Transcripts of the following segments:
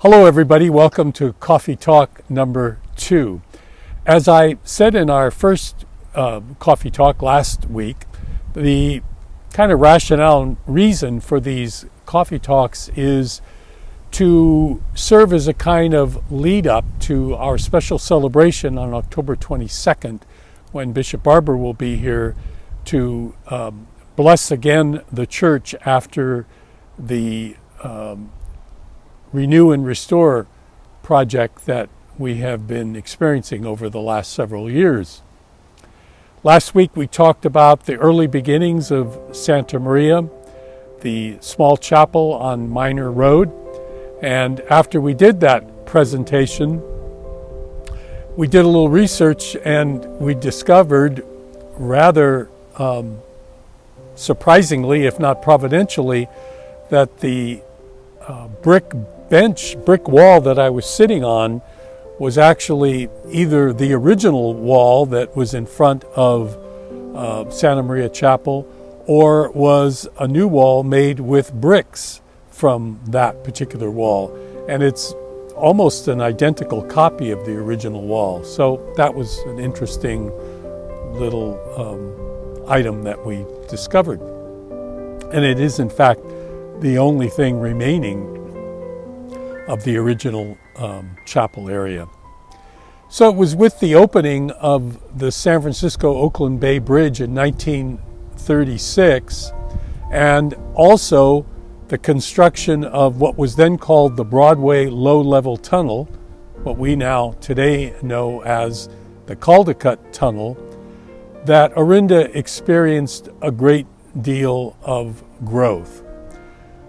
Hello everybody, welcome to Coffee Talk number 2. As I said in our first Coffee Talk last week, the kind of rationale and reason for these Coffee Talks is to serve as a kind of lead up to our special celebration on October 22nd, when Bishop Barber will be here to bless again the church after the Renew and Restore project that we have been experiencing over the last several years. Last week we talked about the early beginnings of Santa Maria, the small chapel on Minor Road, and after we did that presentation, we did a little research and we discovered, rather surprisingly, if not providentially, that the brick wall that I was sitting on was actually either the original wall that was in front of Santa Maria Chapel, or was a new wall made with bricks from that particular wall. And it's almost an identical copy of the original wall. So that was an interesting little item that we discovered. And it is in fact the only thing remaining of the original chapel area. So it was with the opening of the San Francisco-Oakland Bay Bridge in 1936, and also the construction of what was then called the Broadway Low-Level Tunnel, what we now today know as the Caldecott Tunnel, that Orinda experienced a great deal of growth.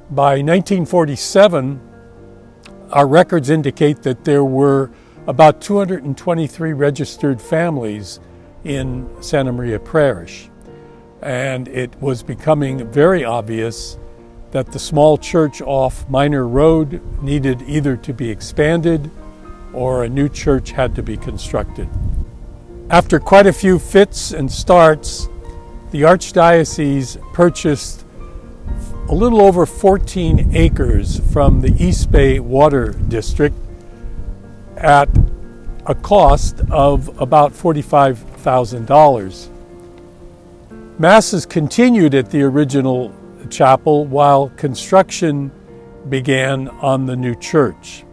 By 1947, our records indicate that there were about 223 registered families in Santa Maria Parish. And it was becoming very obvious that the small church off Minor Road needed either to be expanded or a new church had to be constructed. After quite a few fits and starts, the Archdiocese purchased a little over 14 acres from the East Bay Water District at a cost of about $45,000. Masses continued at the original chapel while construction began on the new church.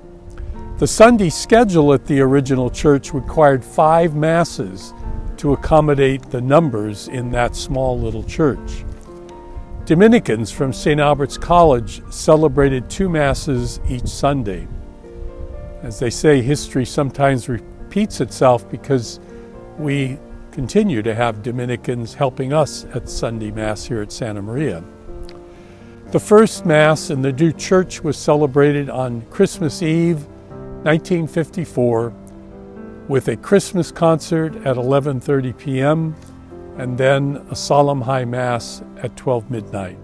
The Sunday schedule at the original church required 5 masses to accommodate the numbers in that small little church. Dominicans from St. Albert's College celebrated 2 masses each Sunday. As they say, history sometimes repeats itself because we continue to have Dominicans helping us at Sunday Mass here at Santa Maria. The first Mass in the new church was celebrated on Christmas Eve, 1954, with a Christmas concert at 11:30 p.m., and then a solemn high Mass at 12 midnight.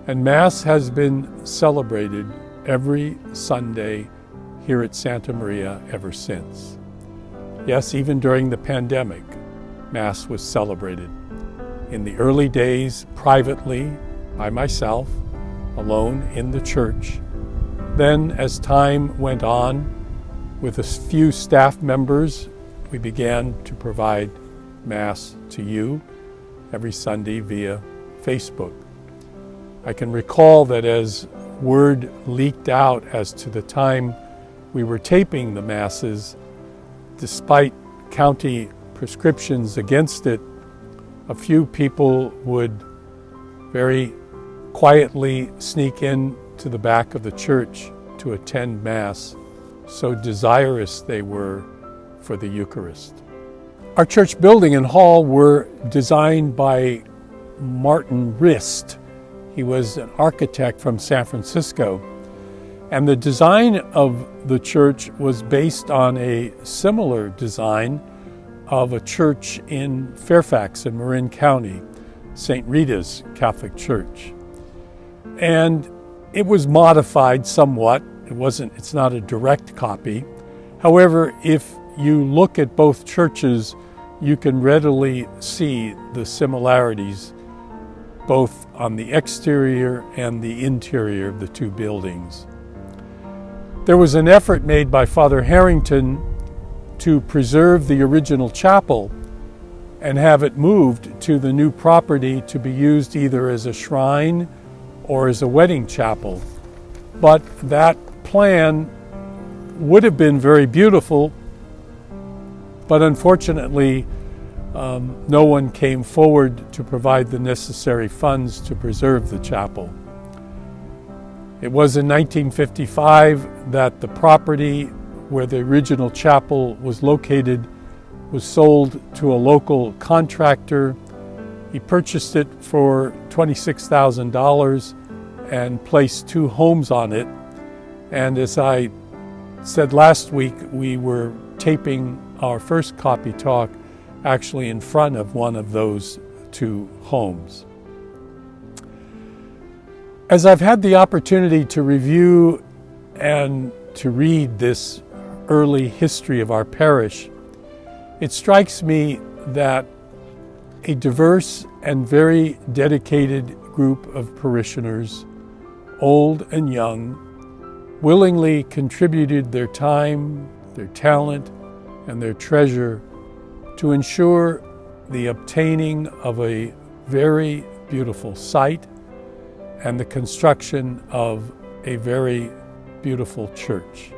And Mass has been celebrated every Sunday here at Santa Maria ever since. Yes, even during the pandemic, Mass was celebrated. In the early days, privately, by myself, alone in the church. Then, as time went on, with a few staff members, we began to provide Mass to you every Sunday via Facebook. I can recall that as word leaked out as to the time we were taping the Masses, despite county prescriptions against it, a few people would very quietly sneak in to the back of the church to attend Mass, so desirous they were for the Eucharist. Our church building and hall were designed by Martin Rist. He was an architect from San Francisco. And the design of the church was based on a similar design of a church in Fairfax in Marin County, St. Rita's Catholic Church. And it was modified somewhat. It's not a direct copy. However, if you look at both churches, you can readily see the similarities both on the exterior and the interior of the two buildings. There was an effort made by Father Harrington to preserve the original chapel and have it moved to the new property to be used either as a shrine or as a wedding chapel. But that plan would have been very beautiful, but unfortunately no one came forward to provide the necessary funds to preserve the chapel. It was in 1955 that the property where the original chapel was located was sold to a local contractor. He purchased it for $26,000 and placed 2 homes on it. And as I said last week, we were taping our first Coffee Talk actually in front of one of those 2 homes. As I've had the opportunity to review and to read this early history of our parish, it strikes me that a diverse and very dedicated group of parishioners, old and young, willingly contributed their time, their talent, and their treasure to ensure the obtaining of a very beautiful site and the construction of a very beautiful church.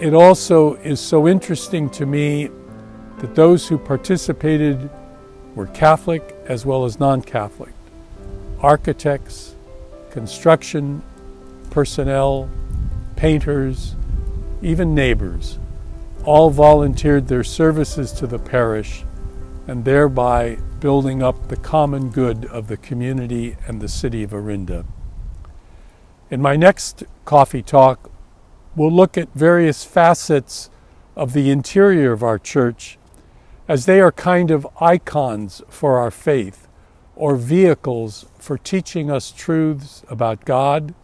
It also is so interesting to me that those who participated were Catholic as well as non-Catholic, architects, construction personnel, painters, even neighbors, all volunteered their services to the parish and thereby building up the common good of the community and the city of Orinda. In my next Coffee Talk, we'll look at various facets of the interior of our church as they are kind of icons for our faith or vehicles for teaching us truths about God,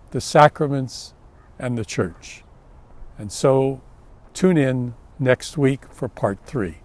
the sacraments, and the church. And so tune in next week for part 3.